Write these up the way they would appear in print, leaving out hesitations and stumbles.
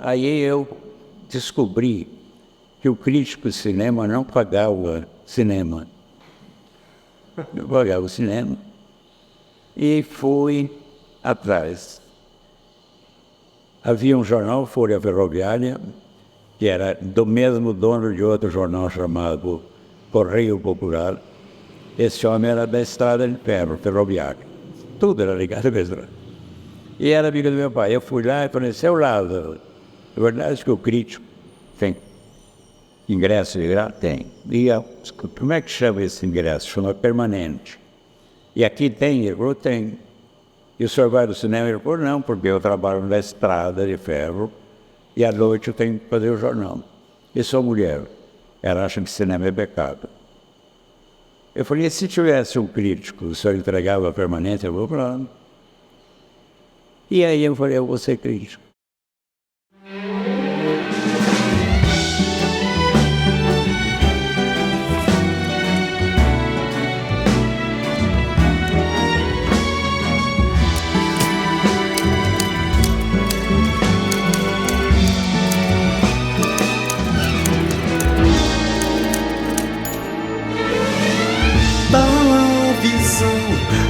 Aí eu descobri que o crítico de cinema não pagava cinema. Eu pagava o cinema e fui atrás. Havia um jornal, Folha Ferroviária, que era do mesmo dono de outro jornal chamado Correio Popular. Esse homem era da Estrada de Ferro, ferroviário. Tudo era ligado à estrada. E era amigo do meu pai. Eu fui lá e falei, seu Lázaro, é verdade que o crítico tem ingresso de graça? Tem. E como é que chama esse ingresso? Chama permanente. E aqui tem? Ele falou, tem. E o senhor vai no cinema? Ele falou, não, porque eu trabalho na Estrada de Ferro e à noite eu tenho que fazer o jornal. E sou mulher. Ela acha que cinema é pecado. Eu falei, e se tivesse um crítico, o senhor entregava permanente? Eu vou para lá. E aí eu falei, eu vou ser crítico.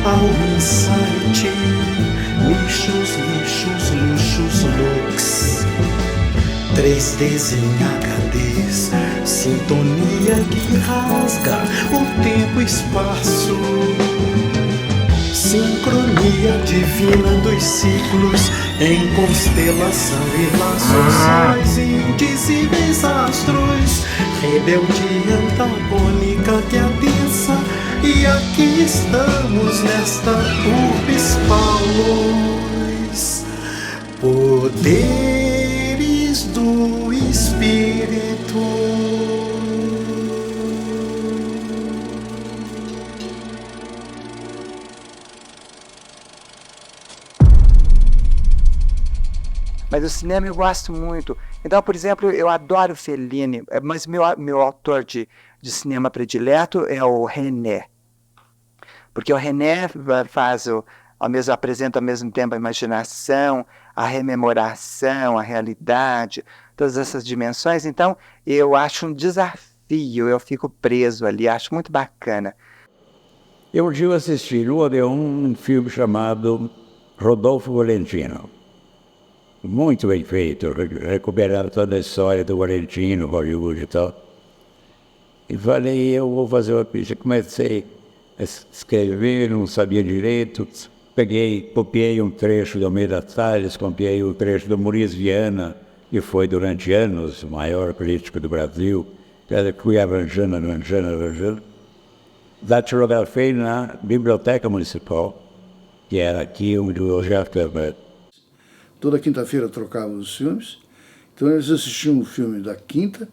Ao insight, lixos, looks, 3Ds em HDs, sintonia que rasga o tempo e espaço, sincronia divina dos ciclos em constelação e laços sociais indizíveis astros, rebeldia antagônica que adensa. E aqui estamos nesta urbis paulus, poderes do Espírito. Mas o cinema eu gosto muito. Então, por exemplo, eu adoro Fellini, mas meu autor de cinema predileto é o René. Porque o René apresenta ao mesmo tempo a imaginação, a rememoração, a realidade, todas essas dimensões. Então, eu acho um desafio, eu fico preso ali, acho muito bacana. Eu um dia assisti no Odeon um filme chamado Rodolfo Valentino. Muito bem feito, recuperaram toda a história do Valentino, Hollywood e tal. E falei, eu vou fazer uma pista. Comecei a escrever, não sabia direito. Copiei um trecho do Almeida Salles, copiei um trecho do Maurice Viana, que foi durante anos o maior crítico do Brasil. Fui arranjando. Datilografei na Biblioteca Municipal, que era aqui onde eu já estava. Toda quinta-feira trocavam os filmes, então eles assistiam o filme da quinta,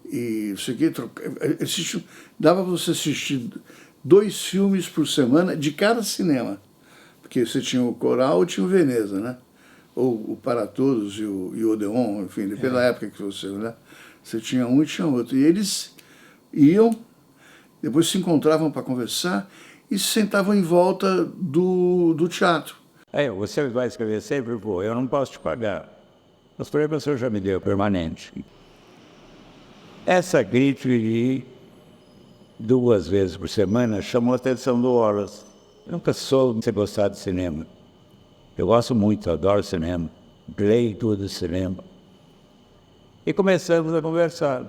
e dava para você assistir 2 filmes por semana de cada cinema, porque você tinha o Coral e tinha o Veneza, né? Ou o Para Todos e o Odeon, enfim, depende da época que você, né? Você tinha um e tinha outro. E eles iam, depois se encontravam para conversar e se sentavam em volta do teatro. Aí, você vai escrever sempre? Pô, eu não posso te pagar. Mas por exemplo, o senhor já me deu permanente. Essa crítica de 2 vezes por semana chamou a atenção do Wallace. Eu nunca soube você gostar de cinema. Eu gosto muito, adoro cinema. Leio tudo de cinema. E começamos a conversar.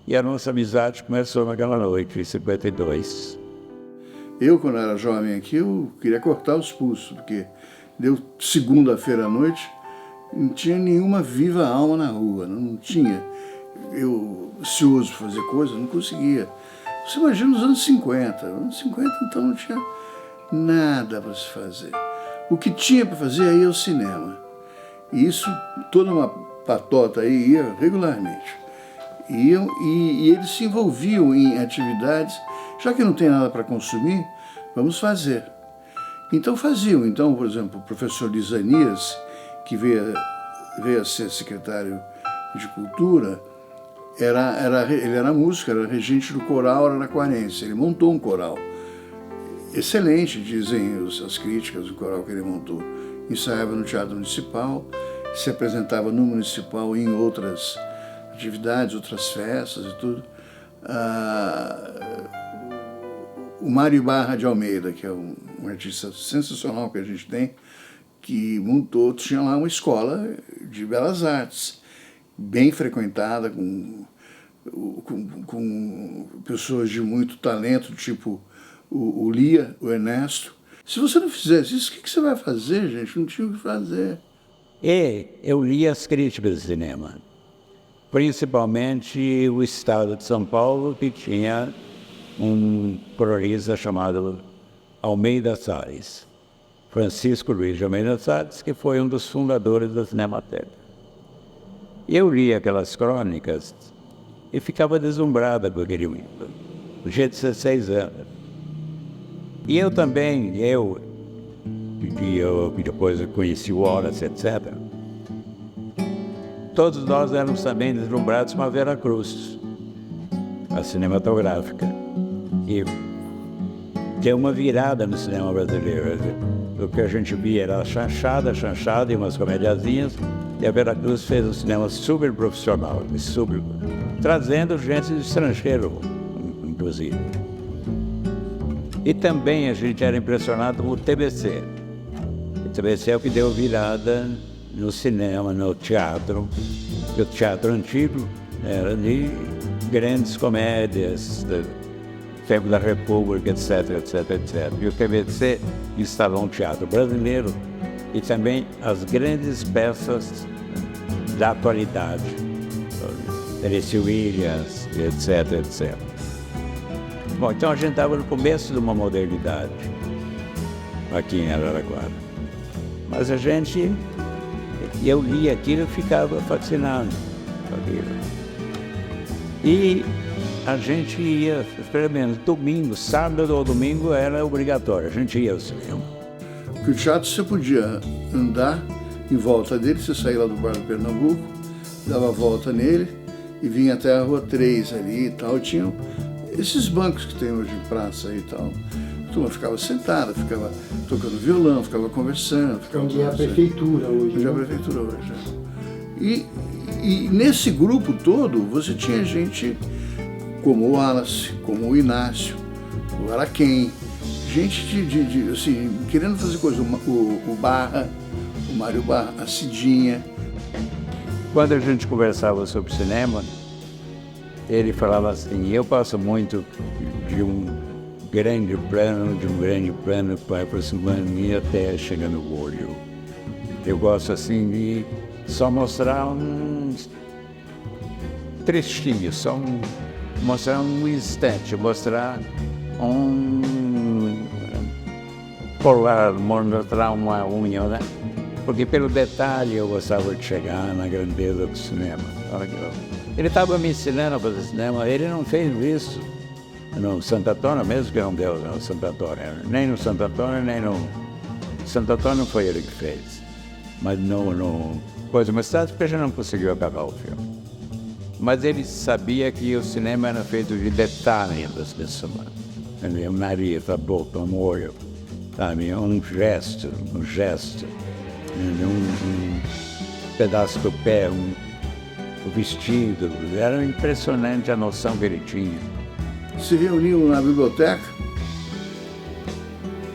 E a nossa amizade começou naquela noite, em 52. Eu, quando era jovem aqui, eu queria cortar os pulsos, porque deu segunda-feira à noite, não tinha nenhuma viva alma na rua, não tinha. Eu, ansioso por fazer coisa, não conseguia. Você imagina nos anos 50. Anos 50, então, não tinha nada para se fazer. O que tinha para fazer aí é o cinema. E isso, toda uma patota aí ia regularmente. Iam e eles se envolviam em atividades. Já que não tem nada para consumir, vamos fazer. Então faziam. Então, por exemplo, o professor Lisanias, que veio a ser secretário de Cultura, ele era músico, era regente do coral araraquarense. Ele montou um coral. Excelente, dizem as críticas do coral que ele montou. Ensaiava no Teatro Municipal, se apresentava no Municipal e em outras atividades, outras festas e tudo. O Mário Barra de Almeida, que é um artista sensacional que a gente tem, que montou, tinha lá uma escola de belas artes, bem frequentada, com pessoas de muito talento, tipo o Lia, o Ernesto. Se você não fizesse isso, o que você vai fazer, gente? Não tinha o que fazer. E eu li as críticas de cinema, principalmente o Estado de São Paulo, que tinha um colorista chamado Almeida Salles, Francisco Luiz de Almeida Salles, que foi um dos fundadores da Cinemateca. Eu li aquelas crônicas e ficava deslumbrada com aquele livro, do jeito de 16 anos. E eu também, depois eu conheci o Horace, etc., todos nós éramos também deslumbrados com a Vera Cruz, a cinematográfica. E deu uma virada no cinema brasileiro. O que a gente via era a chanchada e umas comediazinhas, e a Vera Cruz fez um cinema super profissional, trazendo gente do estrangeiro, inclusive. E também a gente era impressionado com o TBC. O TBC é o que deu virada no cinema, no teatro. E o teatro antigo era de grandes comédias, Tempo da República, etc, etc, etc. E o TBC instalou um teatro brasileiro e também as grandes peças da atualidade. Tennessee Williams, etc, etc. Bom, então a gente estava no começo de uma modernidade aqui em Araraquara. Mas eu li aquilo e ficava fascinado com aquilo. E a gente ia, pelo menos domingo, sábado ou domingo era obrigatório, a gente ia ao cinema. Porque o teatro você podia andar em volta dele, você saía lá do Bar do Pernambuco, dava a volta nele e vinha até a Rua 3 ali e tal. Tinham esses bancos que tem hoje em praça e tal. A turma ficava sentada, ficava tocando violão, ficava conversando. Onde é a prefeitura hoje. Onde é a prefeitura hoje. E nesse grupo todo, você tinha gente como o Wallace, como o Inácio, o Araquém, gente assim, querendo fazer coisa, o Barra, o Mário Barra, a Cidinha. Quando a gente conversava sobre cinema, ele falava assim, eu passo muito de um grande plano para aproximar-me até chegar no olho. Eu gosto assim de só mostrar um trechinho, mostrar um instante, mostrar mostrar uma unha, né? Porque pelo detalhe eu gostava de chegar na grandeza do cinema. Ele estava me ensinando a fazer cinema, ele não fez isso no Santo Antônio, mesmo que não deu no Santo Antônio, nem no Santo Antônio, nem no... Santo Antônio não foi ele que fez, mas no Coisa Mais Tarde, porque a gente não conseguiu acabar o filme. Mas ele sabia que o cinema era feito de detalhes das pessoas. O nariz, a boca, o olho, sabe? Um gesto, um pedaço do pé, o vestido. Era impressionante a noção que ele tinha. Se reuniam na biblioteca.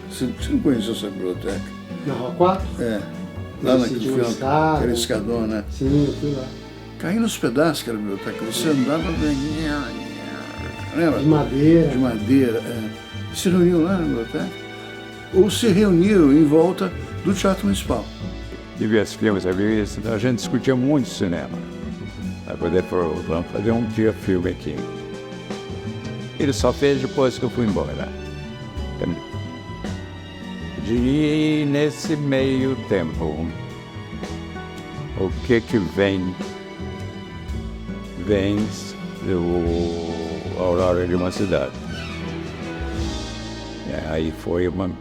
Você não conheceu essa biblioteca? Na Rua 4? É. Lá naquela escadona, né? Sim, eu fui lá. Caindo nos pedaços aquela biblioteca. Você andava... Lembra? De madeira. De madeira, é. Se reuniam lá na biblioteca? Ou se reuniram em volta do Teatro Municipal? De ver os filmes, a gente discutia muito cinema. Para poder vamos fazer um dia filme aqui. Ele só fez depois que eu fui embora. E nesse meio tempo, o que vem do Aurora de uma Cidade. Aí foi uma...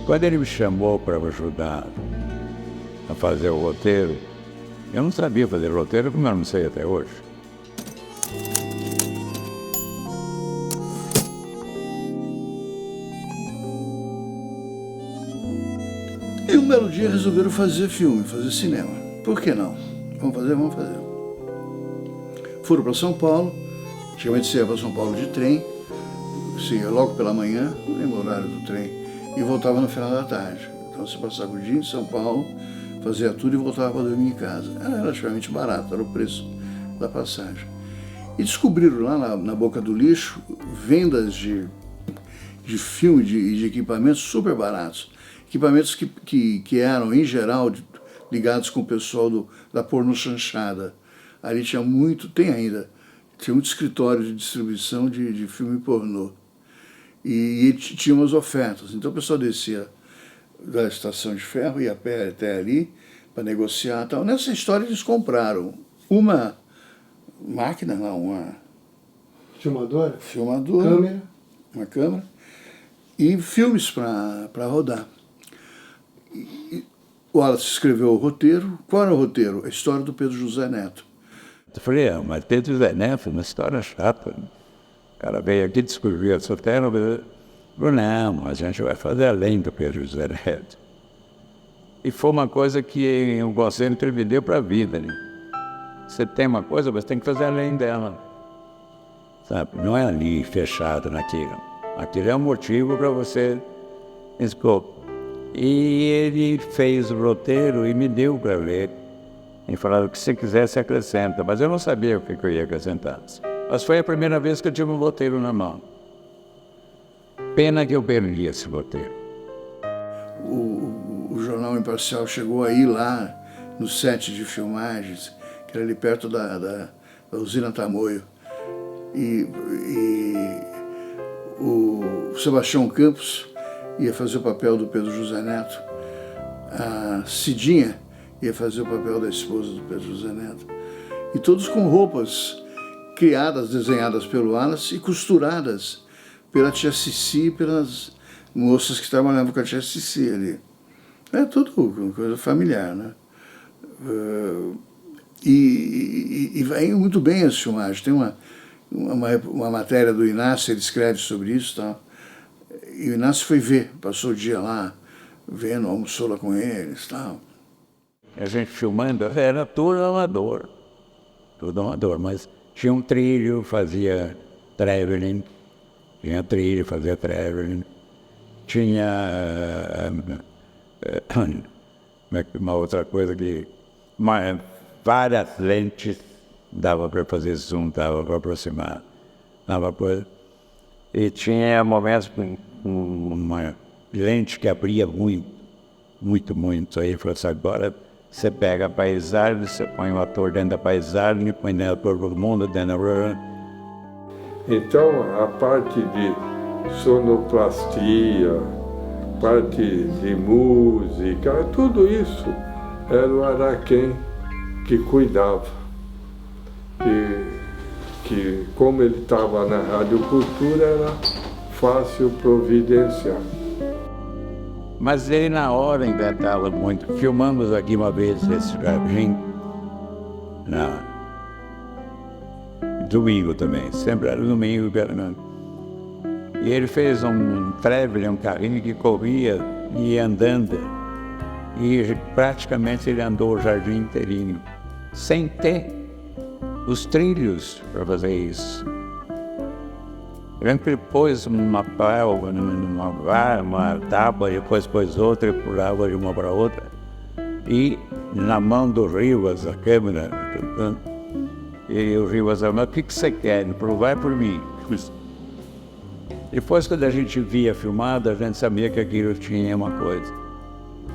Quando ele me chamou para ajudar a fazer o roteiro, eu não sabia fazer roteiro, como eu não sei até hoje. E um belo dia resolveram fazer filme, fazer cinema. Por que não? Vamos fazer, vamos fazer. Foram para São Paulo, antigamente você ia para São Paulo de trem, você ia logo pela manhã, não lembro o horário do trem, e voltava no final da tarde. Então você passava o dia em São Paulo, fazia tudo e voltava para dormir em casa. Era relativamente barato, era o preço da passagem. E descobriram lá na Boca do Lixo vendas de filme e de equipamentos super baratos. Equipamentos que eram, em geral, ligados com o pessoal da porno chanchada. Ali tinha muito, tem ainda, tinha muito escritório de distribuição de filme pornô. E tinha umas ofertas. Então o pessoal descia da estação de ferro, ia a pé até ali, para negociar e tal. Nessa história eles compraram uma máquina, não, uma Filmadora? filmadora, uma câmera, e filmes para rodar. O Wallace escreveu o roteiro. Qual era o roteiro? A história do Pedro José Neto. Eu falei, mas Pedro José Neto, uma história chata. O cara veio aqui, descobriu a sua terra, falou, não, a gente vai fazer além do Pedro José Neto. E foi uma coisa que o Conselho me deu para a vida, né? Você tem uma coisa, mas tem que fazer além dela. Sabe? Não é ali, fechado naquilo. Aquilo é um motivo para você... E ele fez o roteiro e me deu para ler. E falava que se quisesse acrescenta, mas eu não sabia o que eu ia acrescentar. Mas foi a primeira vez que eu tive um roteiro na mão. Pena que eu perdi esse roteiro. O Jornal Imparcial chegou a ir lá no set de filmagens, que era ali perto da usina Tamoio. E o Sebastião Campos ia fazer o papel do Pedro José Neto. A Cidinha ia fazer o papel da esposa do Pedro José Neto. E todos com roupas criadas, desenhadas pelo Wallace e costuradas pela tia Cici e pelas moças que trabalhavam com a tia Cici ali. É tudo uma coisa familiar, né? E vai muito bem essa filmagem. Tem uma matéria do Inácio, ele escreve sobre isso, tá? E o Inácio foi ver, passou o dia lá, vendo, almoçou lá com eles e tal. A gente filmando, era tudo amador, mas tinha um trilho, fazia traveling, tinha uma outra coisa que várias lentes, dava para fazer zoom, dava para aproximar, dava para... E tinha momentos com uma lente que abria muito. Aí ele falou assim, agora você pega a paisagem, você põe o ator dentro da paisagem, põe dentro todo mundo, dentro da... Então, a parte de sonoplastia, parte de música, tudo isso era o Araquém que cuidava. Que como ele estava na Rádio Cultura, era fácil providenciar. Mas ele na hora inventava muito. Filmamos aqui uma vez esse jardim, domingo também, sempre era domingo. E ele fez um traveling, um carrinho que corria e ia andando. E praticamente ele andou o jardim inteirinho, sem ter os trilhos para fazer isso. Eu lembro que ele pôs uma palma, uma tábua, depois pôs outra e pulava de uma para outra. E na mão do Rivas, a câmera, e o Rivas falou, mas o que você quer? Ele falou, vai por mim. Depois, quando a gente via filmado, a gente sabia que aquilo tinha uma coisa.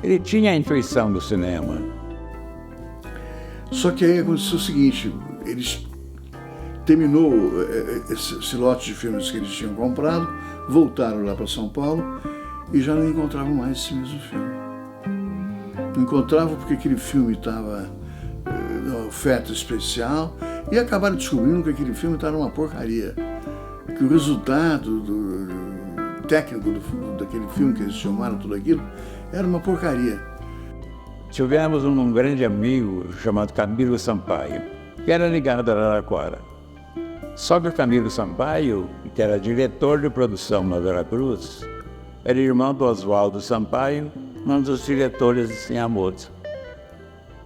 Ele tinha a intuição do cinema. Só que aí aconteceu o seguinte, eles terminou esse lote de filmes que eles tinham comprado, voltaram lá para São Paulo e já não encontravam mais esse mesmo filme. Não encontravam porque aquele filme estava numa oferta especial e acabaram descobrindo que aquele filme estava numa porcaria. Que o resultado técnico daquele filme, que eles filmaram tudo aquilo, era uma porcaria. Tivemos um grande amigo chamado Camilo Sampaio, que era ligado a Araraquara. Só que o Camilo Sampaio, que era diretor de produção na Veracruz, era irmão do Oswaldo Sampaio um dos diretores de Cinemoto.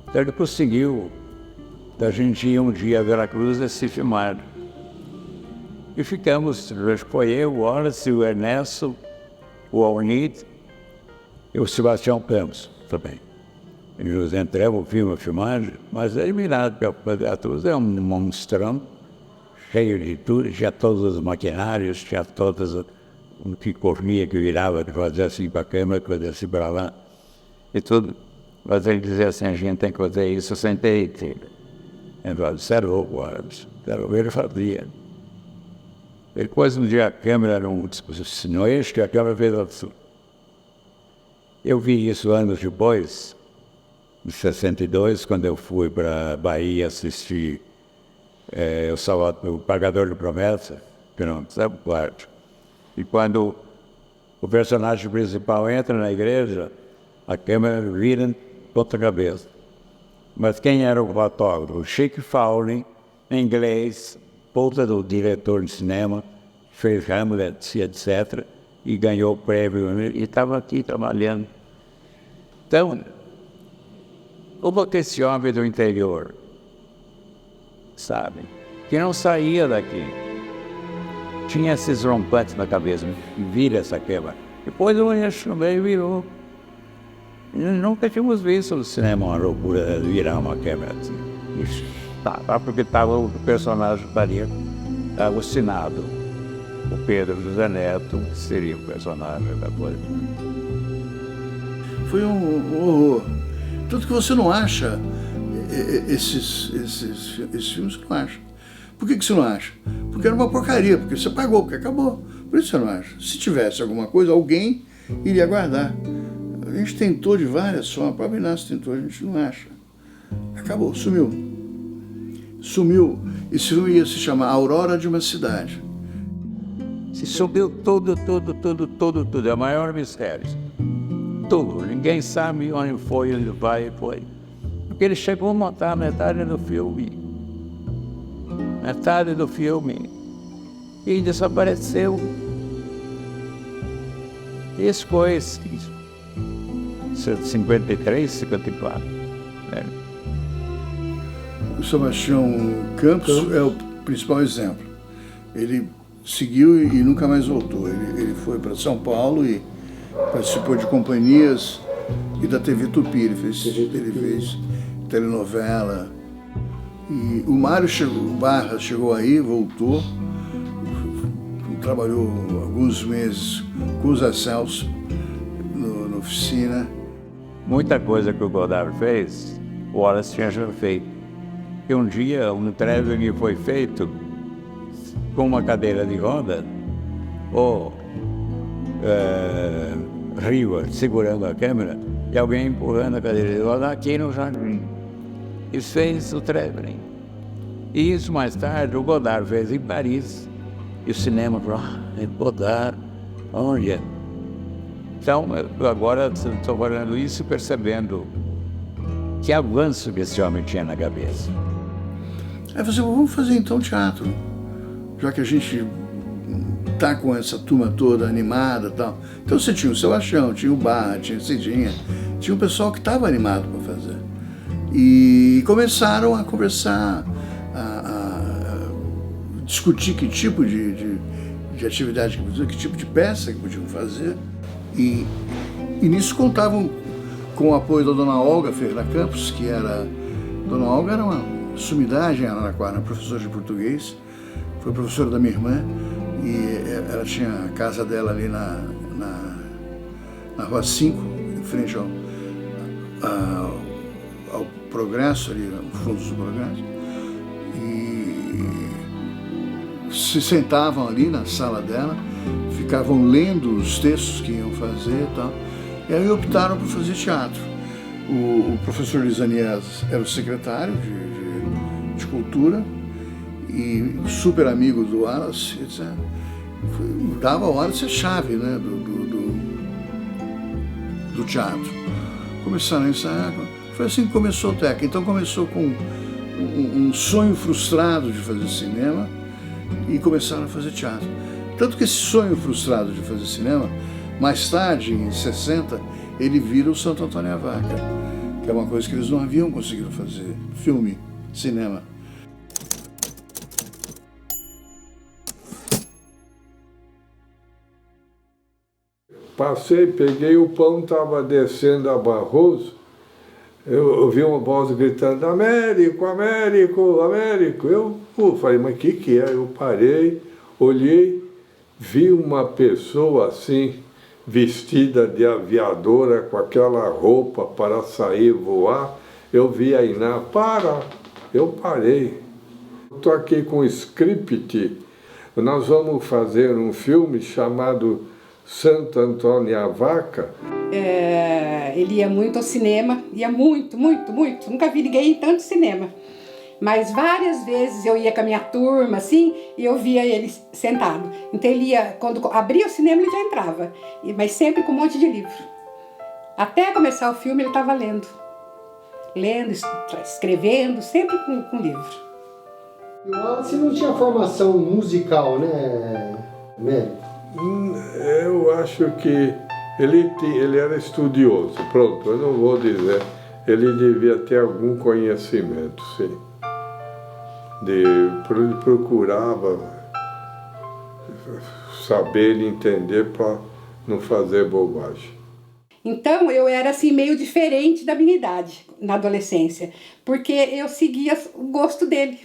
Então ele conseguiu, a gente ir um dia a Veracruz e se filmar. E ficamos, foi eu, o Wallace, o Ernesto, o Alnid e o Sebastião Campos também. E nos entramos, vimos a filmagem, mas é eliminado, porque a Veracruz é um monstrão, cheio de tudo, tinha todos os maquinários, tinha todas o que corria, que virava, que fazia assim para a câmera, que fazia assim para lá, e tudo. Mas ele dizia assim, a gente tem que fazer isso sem ter. Então, disseram louco, ele fazia. Depois, um dia, a câmera era um dispositivo este, a câmera fez outro. Eu vi isso anos depois, em 62, quando eu fui para a Bahia assistir o Pagador de Promessa, que não sabe o quarto. E quando o personagem principal entra na igreja, a câmera vira ponta cabeça. Mas quem era o fotógrafo? O Chick Fowling, em inglês, ponta do diretor de cinema, fez Hamlet, etc., e ganhou o prêmio, e estava aqui trabalhando. Então, como que esse homem do interior, sabe, que não saía daqui, tinha esses rompantes na cabeça, vira essa câmera. Depois o eixo meio virou. Nunca tínhamos visto no cinema uma loucura de virar uma câmera assim. Porque estava o personagem daria alucinado. O Pedro José Neto, que seria o personagem da coisa. Foi um horror. Tanto que você não acha esses filmes, você não acha. Por que você não acha? Porque era uma porcaria, porque você pagou, porque acabou. Por isso você não acha. Se tivesse alguma coisa, alguém iria guardar. A gente tentou de várias formas, o próprio Inácio tentou, a gente não acha. Acabou, sumiu. Sumiu. Esse filme ia se chamar Aurora de uma Cidade. Se subiu tudo. É o maior mistério. Tudo. Ninguém sabe onde foi, onde vai, foi. Porque ele chegou a montar metade do filme. Metade do filme. E desapareceu. Isso foi 53, 54. O Sebastião Campos é o principal exemplo. Ele seguiu e nunca mais voltou. Ele foi para São Paulo e participou de companhias e da TV Tupi. Ele fez telenovela. E o Mário Barra chegou aí, voltou, trabalhou alguns meses com o Zé Celso na oficina. Muita coisa que o Godard fez, o Wallace tinha já feito. E um dia, um traveling foi feito com uma cadeira de roda, o Hayward segurando a câmera e alguém empurrando a cadeira de roda aqui no jardim. E fez o traveling. E isso mais tarde o Godard fez em Paris. E o cinema falou, Godard, onde é? Então, agora estou falando isso percebendo que avanço que esse homem tinha na cabeça. Aí você falou, vamos fazer então teatro. Já que a gente tá com essa turma toda animada e tal. Então você tinha o Sebastião, tinha o Barra, tinha o Cidinha, tinha um pessoal que estava animado para fazer. E começaram a conversar, a discutir que tipo de atividade que podiam fazer, que tipo de peça que podiam fazer. E nisso contavam com o apoio da dona Olga Ferreira Campos, que era... Dona Olga era uma sumidade em Araraquara, professora de português, foi professora da minha irmã, e ela tinha a casa dela ali na Rua 5, em frente ao Progresso, ali no fundo do Progresso, e se sentavam ali na sala dela, ficavam lendo os textos que iam fazer e tal, e aí optaram por fazer teatro. O professor Lisanias era o secretário de Cultura e super amigo do Wallace, etc. Dava ao Wallace a chave, né, do teatro. Começaram a ensaiar, foi assim que começou o TEC. Então começou com um sonho frustrado de fazer cinema e começaram a fazer teatro. Tanto que esse sonho frustrado de fazer cinema Mais tarde, em 60, ele vira o Santo Antônio à Vaca, que é uma coisa que eles não haviam conseguido fazer, filme, cinema. Passei, peguei o pão, estava descendo a Barroso, eu ouvi uma voz gritando, Américo, Américo, Américo. Eu falei, mas o que é? Eu parei, olhei, vi uma pessoa assim, vestida de aviadora, com aquela roupa para sair voar. Eu vi a Iná, eu parei. Estou aqui com o script, nós vamos fazer um filme chamado Santo Antônio à Vaca. Ele ia muito ao cinema, ia muito, muito, muito. Nunca vi ninguém em tanto cinema. Mas várias vezes eu ia com a minha turma, assim, e eu via ele sentado. Então ele ia, quando abria o cinema, ele já entrava. Mas sempre com um monte de livro. Até começar o filme, ele estava lendo. Lendo, escrevendo, sempre com livro. E o Wallace não tinha formação musical, né, Américo? Eu acho que ele era estudioso, pronto, eu não vou dizer. Ele devia ter algum conhecimento, sim. Ele procurava saber e entender para não fazer bobagem. Então eu era assim meio diferente da minha idade na adolescência, porque eu seguia o gosto dele.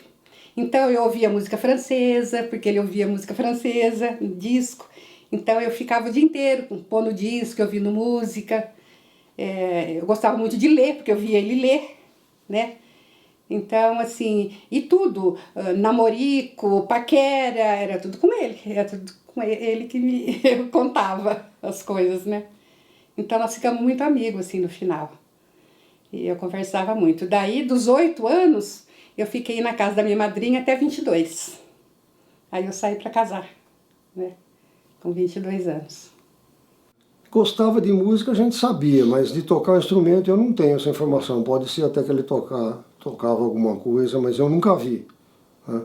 Então eu ouvia música francesa, porque ele ouvia música francesa, disco. Então eu ficava o dia inteiro pondo disco, ouvindo música. Eu gostava muito de ler, porque eu via ele ler, né? Então, assim, e tudo, namorico, paquera, era tudo com ele. Era tudo com ele que me contava as coisas, né? Então nós ficamos muito amigos, assim, no final. E eu conversava muito. Daí, dos 8 anos, eu fiquei na casa da minha madrinha até 22. Aí eu saí para casar, né? Com 22 anos. Gostava de música, a gente sabia, mas de tocar instrumento eu não tenho essa informação. Pode ser até que ele tocava alguma coisa, mas eu nunca vi. Né?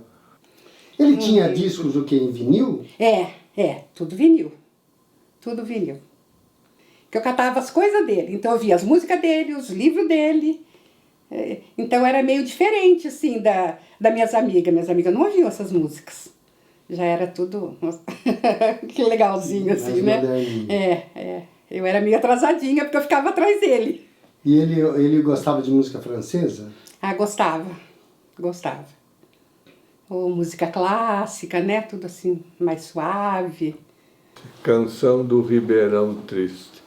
Ele tinha discos do que em vinil? Tudo vinil. Tudo vinil. Que eu catava as coisas dele, então eu via as músicas dele, os livros dele. Então era meio diferente, assim, das minhas amigas. Minhas amigas não ouviam essas músicas. Já era tudo que legalzinho, assim, né? Eu era meio atrasadinha, porque eu ficava atrás dele. E ele gostava de música francesa? Ah, gostava. Ou música clássica, né? Tudo assim, mais suave. Canção do Ribeirão Triste.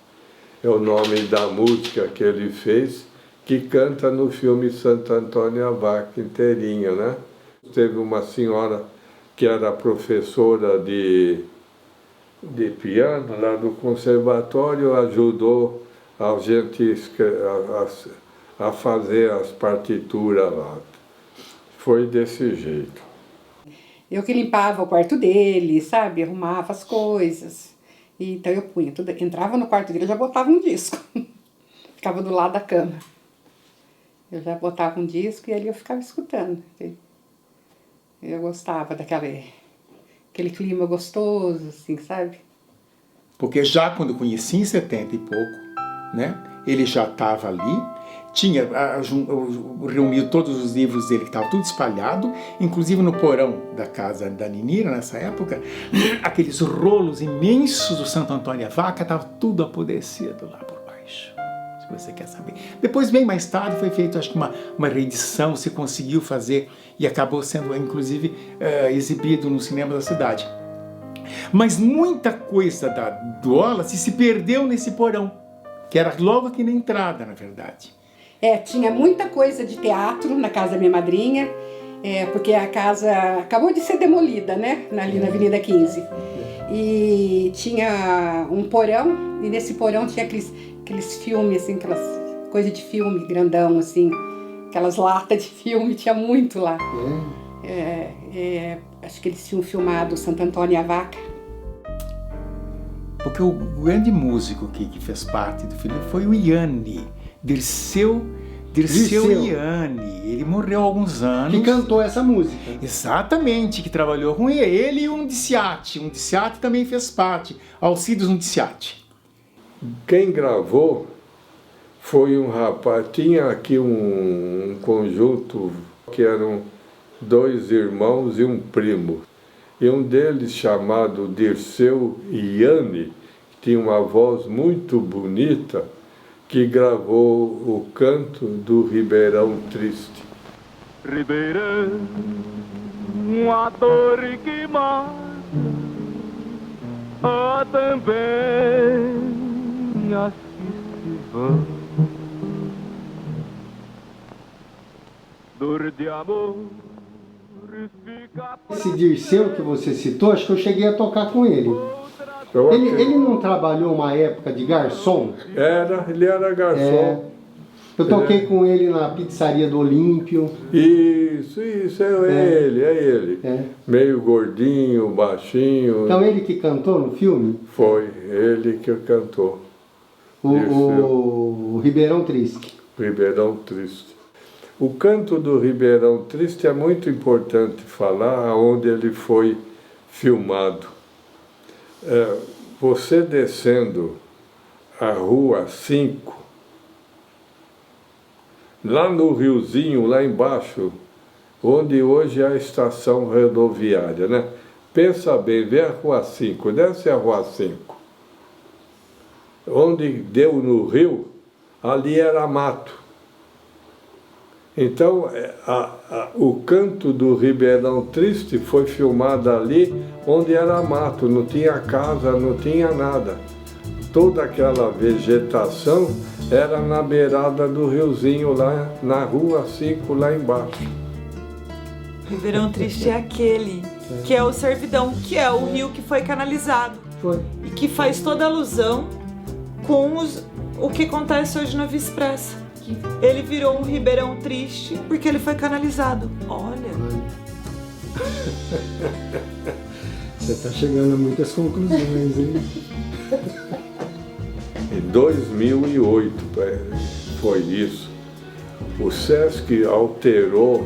É o nome da música que ele fez, que canta no filme Santo Antônio à Vaca inteirinho, né? Teve uma senhora que era professora de piano lá do conservatório, ajudou a gente a fazer as partituras lá. Foi desse jeito. Eu que limpava o quarto dele, sabe? Arrumava as coisas. E, então eu punha tudo, entrava no quarto dele, eu já botava um disco. Ficava do lado da cama. Eu já botava um disco e ali eu ficava escutando. Eu gostava aquele clima gostoso, assim, sabe? Porque já quando eu conheci em 70 e pouco, né, ele já estava ali, tinha reunido todos os livros dele, que estavam tudo espalhado, inclusive no porão da casa da Ninira, nessa época, aqueles rolos imensos do Santo Antônio à Vaca, estava tudo apodrecido lá por baixo, se você quer saber. Depois, bem mais tarde, foi feito, acho que uma reedição, se conseguiu fazer, e acabou sendo, inclusive, exibido no cinema da cidade. Mas muita coisa do Wallace se perdeu nesse porão, que era logo aqui na entrada, na verdade. Tinha muita coisa de teatro na casa da minha madrinha, porque a casa acabou de ser demolida, né, ali na Avenida 15. E tinha um porão, e nesse porão tinha aqueles filmes, assim, aquelas coisas de filme grandão, assim, aquelas latas de filme, tinha muito lá. Acho que eles tinham filmado Santo Antônio à Vaca. Porque o grande músico que fez parte do filme foi o Ianni, Dirceu Ianni. Ele morreu há alguns anos. Que cantou essa música. Exatamente, que trabalhou com ele e um Diciati. Um Diciati também fez parte, Alcides Undiciati. Quem gravou foi um rapaz, tinha aqui um conjunto que eram 2 irmãos e um primo. E um deles, chamado Dirceu Iane, tinha uma voz muito bonita, que gravou o canto do Ribeirão Triste. Ribeirão, a dor que mata, há também as que se vão. Dor de amor fica... Esse Dirceu que você citou, acho que eu cheguei a tocar com ele. Ele não trabalhou uma época de garçom? Ele era garçom. Eu toquei com ele na pizzaria do Olímpio. Isso, é ele. Meio gordinho, baixinho. Então ele que cantou no filme? Foi, ele que cantou. O Ribeirão Triste. Ribeirão Triste. O canto do Ribeirão Triste é muito importante falar onde ele foi filmado. Você descendo a Rua 5, lá no riozinho, lá embaixo, onde hoje é a estação rodoviária, né? Pensa bem, vê a Rua 5, desce a Rua 5. Onde deu no rio, ali era mato. Então, o canto do Ribeirão Triste foi filmado ali onde era mato, não tinha casa, não tinha nada. Toda aquela vegetação era na beirada do riozinho, lá na Rua 5, lá embaixo. Ribeirão Triste é aquele, que é o Servidão, que é o rio que foi canalizado. E que faz toda alusão com o que acontece hoje na Via Expressa. Ele virou um Ribeirão Triste porque ele foi canalizado. Olha. Você está chegando a muitas conclusões, hein? Em 2008 foi isso. O Sesc alterou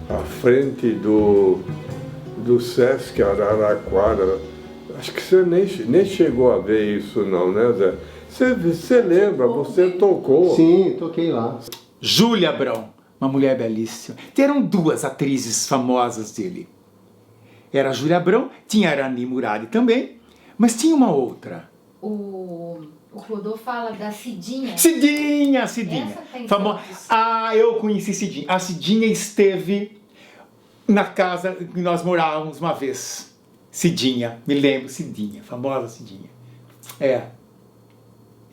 a frente do Sesc Araraquara. Acho que você nem chegou a ver isso não, né, Zé? Você lembra, você tocou. Sim, toquei lá. Júlia Abrão, uma mulher belíssima. Eram 2 atrizes famosas dele. Era a Júlia Abrão, tinha a Arani Murari também, mas tinha uma outra. O Rodolfo fala da Cidinha. Cidinha! Essa tem Famosa. Eu conheci Cidinha. A Cidinha esteve na casa que nós morávamos uma vez. Cidinha, me lembro, Cidinha, famosa Cidinha.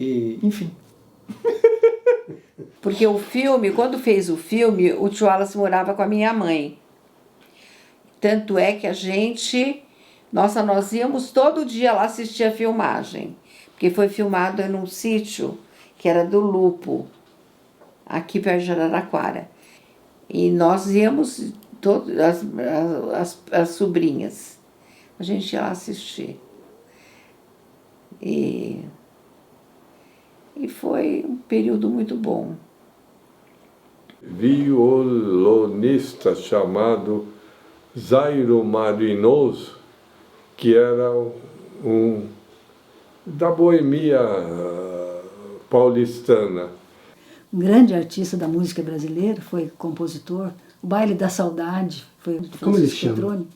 E, enfim. Porque o filme, quando fez o filme, o tio Wallace morava com a minha mãe. Tanto é que nós íamos todo dia lá assistir a filmagem. Porque foi filmado num sítio que era do Lupo, aqui perto de Araraquara. E nós íamos, as sobrinhas. A gente ia lá assistir. E foi um período muito bom. Violonista chamado Zairo Marinoso, que era da boemia paulistana. Um grande artista da música brasileira, foi compositor. O Baile da Saudade foi Como ele chama? Petroni.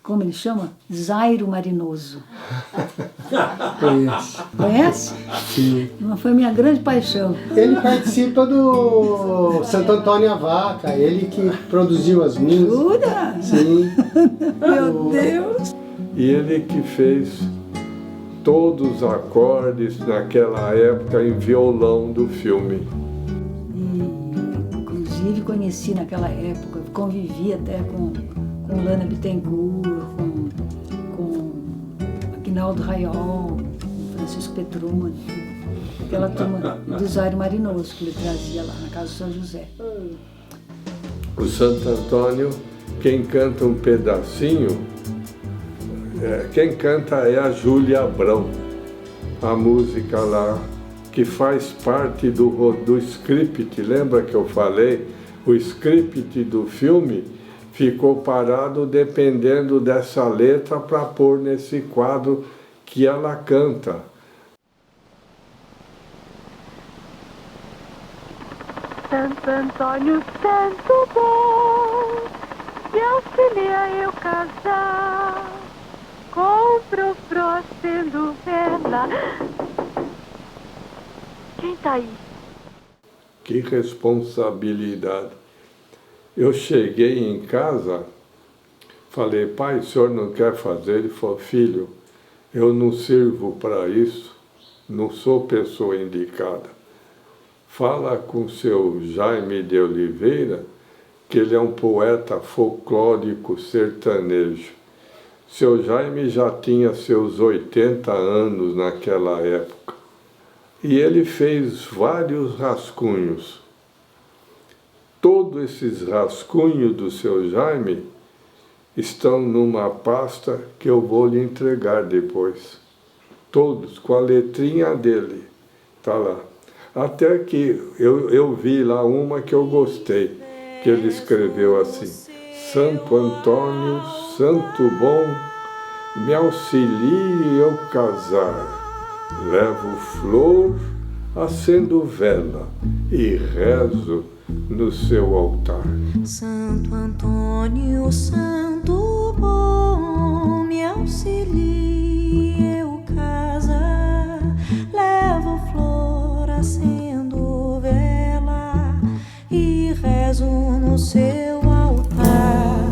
Como ele chama? Zairo Marinoso. Conhece. Conhece? Sim. Foi minha grande paixão. Ele participa do Santo Antônio a Vaca, ele que produziu as músicas. Jura? Sim. Meu Deus! E ele que fez todos os acordes naquela época em violão do filme. E, inclusive, conheci naquela época, convivi até com Lana Bittencourt, com Aguinaldo Raiol, Francisco Petroni, aquela turma do Zairo Marinoso que ele trazia lá na casa do São José. O Santo Antônio, quem canta um pedacinho, quem canta é a Júlia Abrão, a música lá, que faz parte do script. Lembra que eu falei? O script do filme ficou parado dependendo dessa letra para pôr nesse quadro que ela canta. Santo Antônio, santo bom, me auxilia eu casar. Compro flor acendo vela. Quem tá aí? Que responsabilidade. Eu cheguei em casa, falei, pai, o senhor não quer fazer? Ele falou, filho, eu não sirvo para isso, não sou pessoa indicada. Fala com seu Jaime de Oliveira, que ele é um poeta folclórico sertanejo. Seu Jaime já tinha seus 80 anos naquela época. E ele fez vários rascunhos. Todos esses rascunhos do seu Jaime estão numa pasta que eu vou lhe entregar depois. Todos, com a letrinha dele. Está lá. Até que eu vi lá uma que eu gostei, que ele escreveu assim: Santo Antônio, santo bom, me auxilie eu casar. Levo flor, acendo vela e rezo no seu altar. Santo Antônio, santo bom, me auxilie eu casar. Levo flor, acendo vela e rezo no seu altar.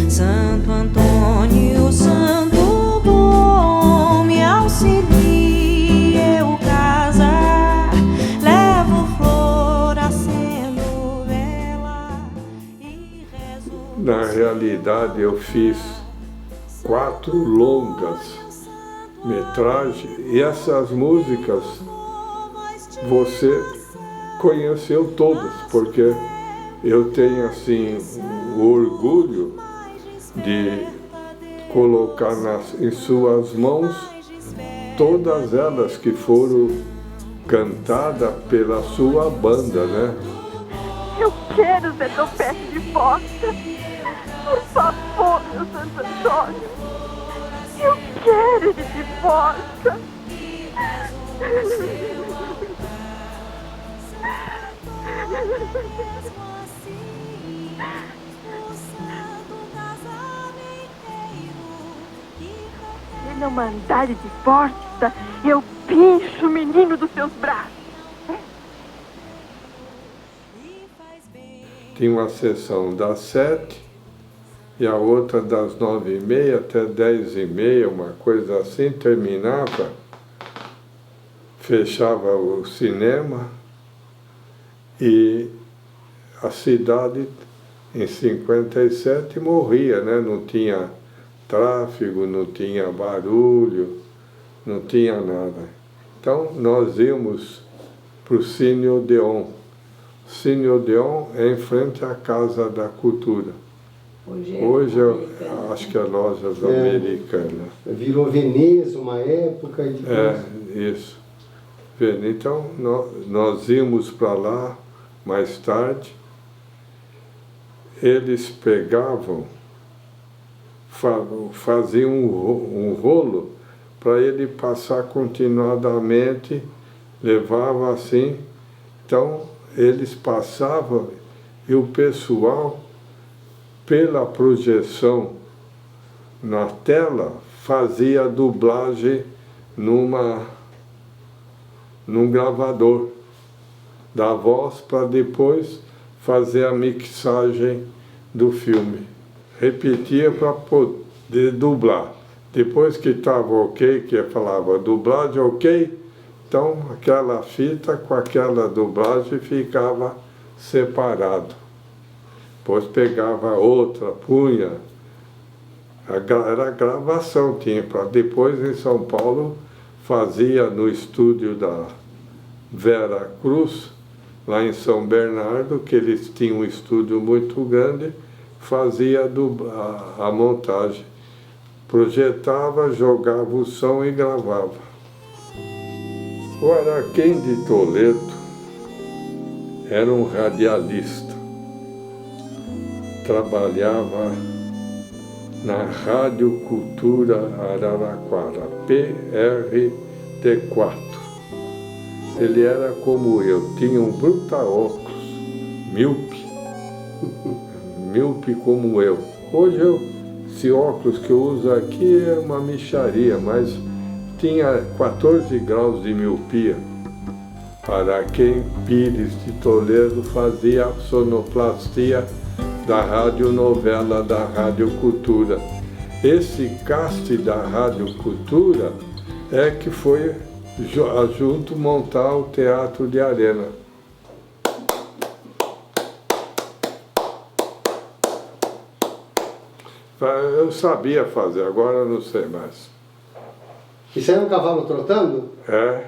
Santo Antônio, santo bom, me auxilie. Na realidade, eu fiz 4 longas metragens e essas músicas você conheceu todas, porque eu tenho assim o orgulho de colocar em suas mãos todas elas que foram cantadas pela sua banda, né? Eu quero Zé Topete de Fossa. Por favor, meu Santo Antônio. Eu quero ele de volta. Se ele não mandar de porta, eu pincho o menino dos seus braços. Tinha uma sessão das 7 e a outra das 9h30 até 10h30, uma coisa assim, terminava, fechava o cinema e a cidade em 57 morria, né? Não tinha tráfego, não tinha barulho, não tinha nada. Então nós íamos para o Cine Odeon. O Cine Odeon é em frente à Casa da Cultura. Hoje eu acho que é Lojas Americanas. Virou Veneza uma época e depois... Isso. Então nós íamos para lá mais tarde. Eles pegavam, faziam um rolo para ele passar continuadamente, levava assim. Então eles passavam e o pessoal, pela projeção na tela, fazia a dublagem num gravador da voz para depois fazer a mixagem do filme. Repetia para poder dublar. Depois que estava ok, que falava dublagem ok, então aquela fita com aquela dublagem ficava separado. Depois pegava outra, punha. Era gravação, tinha para depois em São Paulo fazia no estúdio da Vera Cruz, lá em São Bernardo, que eles tinham um estúdio muito grande, fazia a montagem. Projetava, jogava o som e gravava. O Araquém de Toledo era um radialista. Trabalhava na Rádio Cultura Araraquara, PRT4. Ele era como eu, tinha um bruta-óculos míope como eu. Hoje esse óculos que eu uso aqui é uma mixaria, mas tinha 14 graus de miopia. Para quem Pires de Toledo fazia a sonoplastia da radionovela da Rádio Cultura. Esse cast da Rádio Cultura é que foi junto montar o Teatro de Arena. Eu sabia fazer, agora eu não sei mais. Isso era um cavalo trotando? É.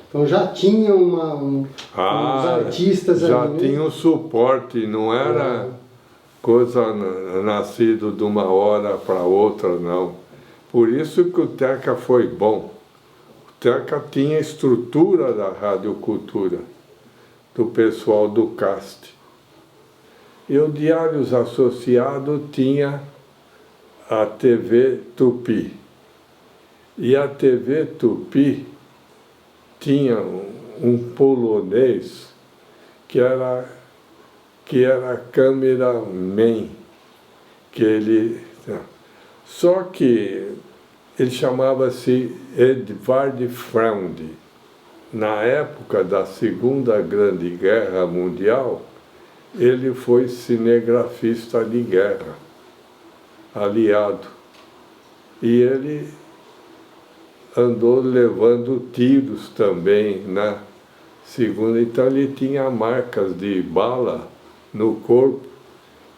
Então já tinha uns artistas já ali. tinha um suporte, não era coisa nascido de uma hora para outra, não. Por isso que o Teca foi bom. O Teca tinha a estrutura da Rádio Cultura, do pessoal do cast. E o Diários Associado tinha a TV Tupi. E a TV Tupi tinha um polonês que era cameraman, só que ele chamava-se Edvard Freund. Na época da Segunda Grande Guerra Mundial, ele foi cinegrafista de guerra, aliado. E ele andou levando tiros também na segunda. Então ele tinha marcas de bala no corpo,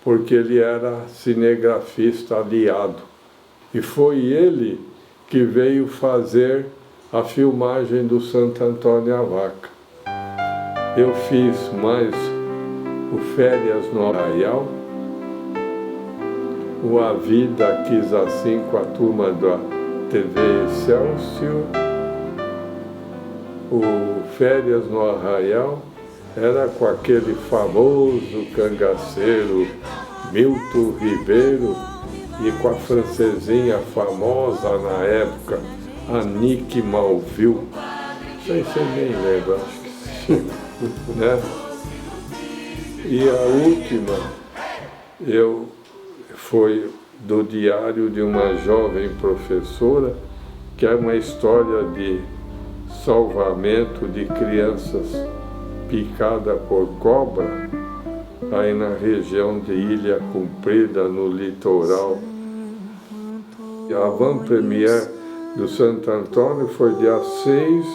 porque ele era cinegrafista aliado. E foi ele que veio fazer a filmagem do Santo Antônio à Vaca. Eu fiz mais o Férias no Arraial, o A Vida Quis Assim com a turma da TV Excelsior, o Férias no Arraial era com aquele famoso cangaceiro Milton Ribeiro e com a francesinha famosa na época, Annick Malville. Não sei se você nem lembra, acho que sim. Né? E a última foi do Diário de uma Jovem Professora, que é uma história de salvamento de crianças picadas por cobra, aí na região de Ilha Comprida, no litoral. A avant-première do Santo Antônio foi dia 6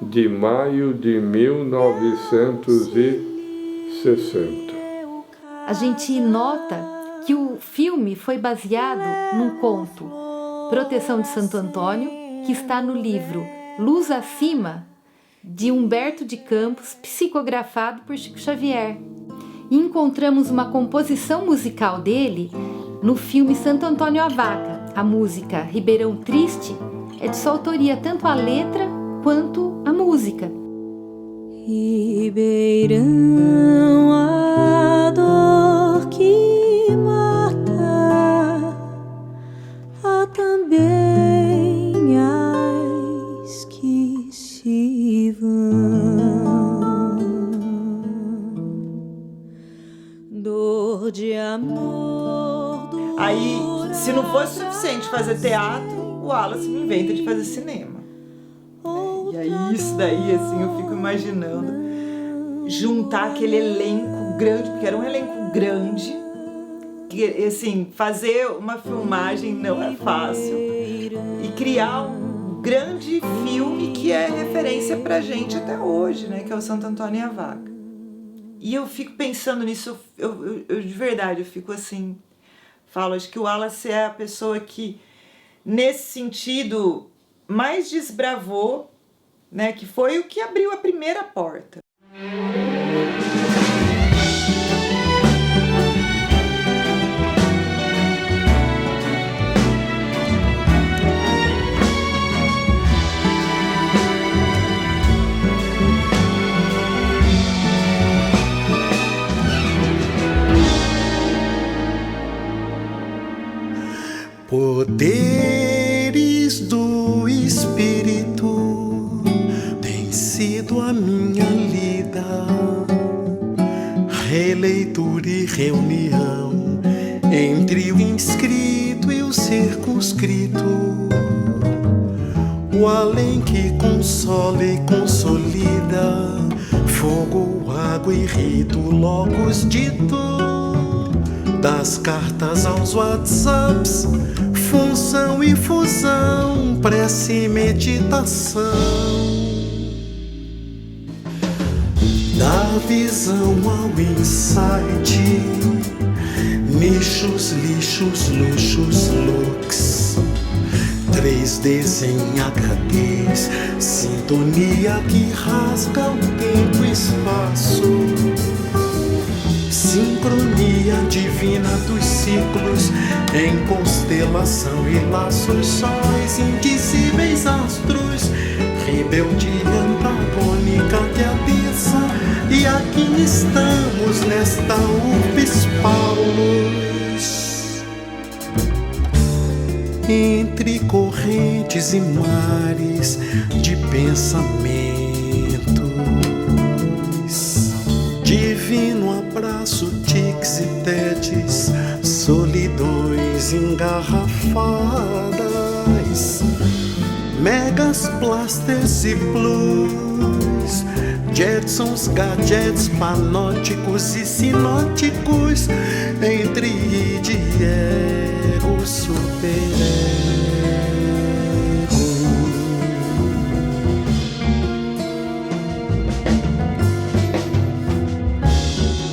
de maio de 1960. A gente nota que o filme foi baseado num conto, Proteção de Santo Antônio, que está no livro Luz Acima, de Humberto de Campos, psicografado por Chico Xavier. E encontramos uma composição musical dele no filme Santo Antônio à Vaca. A música Ribeirão Triste é de sua autoria, tanto a letra quanto a música. Ribeirão, a dor que mata, há também as que se vão. Dor de amor. Aí, se não fosse suficiente fazer teatro, o Wallace me inventa de fazer cinema. E aí, isso daí, assim, eu fico imaginando juntar aquele elenco grande, porque era um elenco grande, que, assim, fazer uma filmagem não é fácil, e criar um grande filme que é referência pra gente até hoje, né, que é o Santo Antônio e a Vaca. E eu fico pensando nisso, eu de verdade, eu fico assim, falo, acho que o Wallace é a pessoa que, nesse sentido, mais desbravou, né, que foi o que abriu a primeira porta. Poderes do Espírito tem sido a minha lida. releitura e reunião entre o inscrito e o circunscrito, o além que consola e consolida, fogo, água e rito, logos dito, das cartas aos WhatsApps, função e fusão, prece e meditação, da visão ao insight, nichos, lixos, luxos, looks, 3Ds em HDs, sintonia que rasga o tempo e espaço, sincronia divina dos ciclos, em constelação e laços, sóis, indizíveis astros, rebeldia antagônica que abença, e aqui estamos nesta urbis Paulus, entre correntes e mares de pensamentos, divino abraço, tics e tetes, solidões engarrafadas, megas, blasters e blues, Jetsons, gadgets, panóticos e sinóticos, entre id e ego, superego.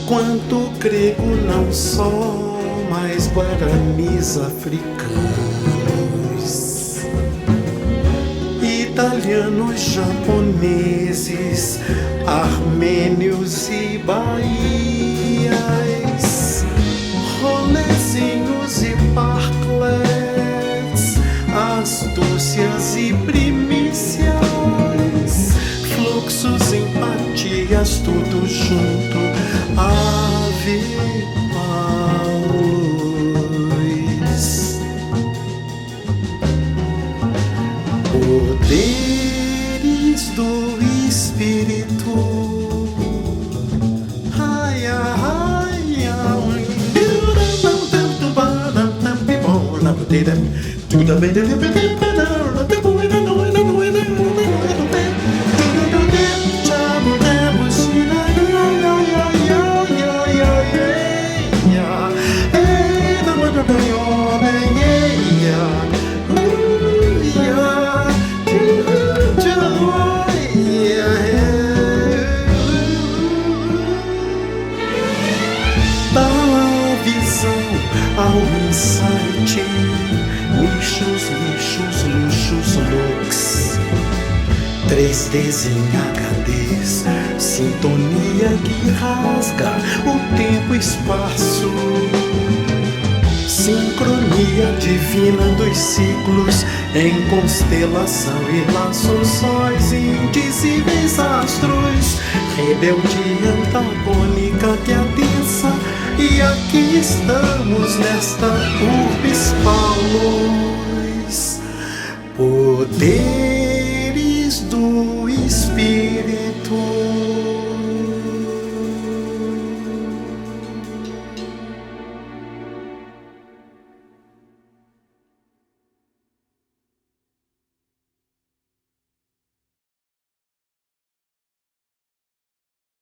Quanto grego não só, mas guaranis africanos, italianos, japoneses, armênios e bahias, rolezinhos e parklets, astúcias e primícias, fluxos, empatias, tudo junto, Ave Paulus. Poderes do Espírito, ai, ai, ao insight, nichos, lixos, luxos, looks, 3Ds em HDs, sintonia que rasga o tempo e espaço, sincronia divina dos ciclos, em constelação e laços, sóis, indizíveis astros, rebeldia antagônica que adensa, e aqui estamos nesta urbis Paulus. Poder